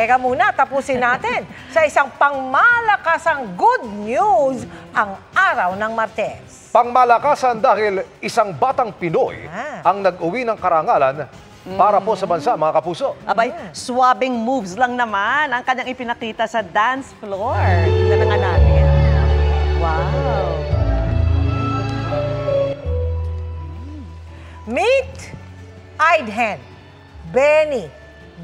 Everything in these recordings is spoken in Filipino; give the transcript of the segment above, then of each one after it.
Teka muna, tapusin natin sa isang pangmalakasang good news ang araw ng Martes. Pangmalakasan dahil isang batang Pinoy ang nag-uwi ng karangalan para po sa bansa, mga kapuso. Abay, swabbing moves lang naman ang kanyang ipinakita sa dance floor. Tingnan na nga natin. Wow! Meet Aidhen, Benny,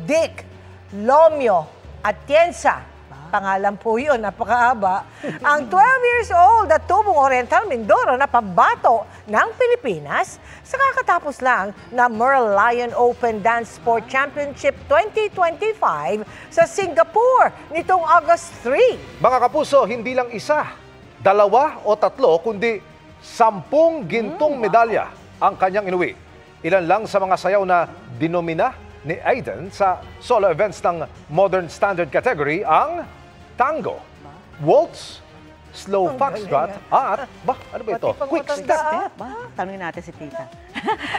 Dick, Lomio, Atienza. Pangalan po yun, napakaaba. Ang 12 years old at tubong Oriental Mindoro na pambato ng Pilipinas sa kakatapos lang na Merle Lion Open Dance Sport Championship 2025 sa Singapore nitong August 3. Mga kapuso, hindi lang isa, dalawa o tatlo, kundi 10 gintong medalya ang kanyang inuwi. Ilan lang sa mga sayaw na dinomina ni Aiden sa solo events ng Modern Standard category ang tango, waltz, slow foxtrot, at, ano ba ito? Quick step. Tanungin natin si Tita.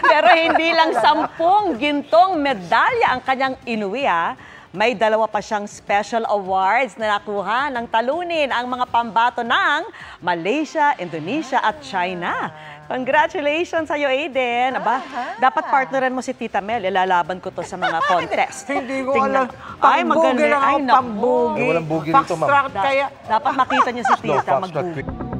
Pero hindi lang 10 gintong medalya ang kanyang inuwi, ha. May 2 pa siyang special awards na nakuha ng talunin ang mga pambato ng Malaysia, Indonesia at China. Congratulations sa'yo, Aiden. Aba, dapat partneran mo si Tita Mel. Ilalaban ko to sa mga contest. Hindi ko Tingnan. alam. Ay, maganda. Pambugi lang ako, Ay, naku. pambugi. Walang bugi dito, ma'am. Foxtrot kaya. Dapat makita niyo si Slow Tita foxtrot, mag-bugi. quick.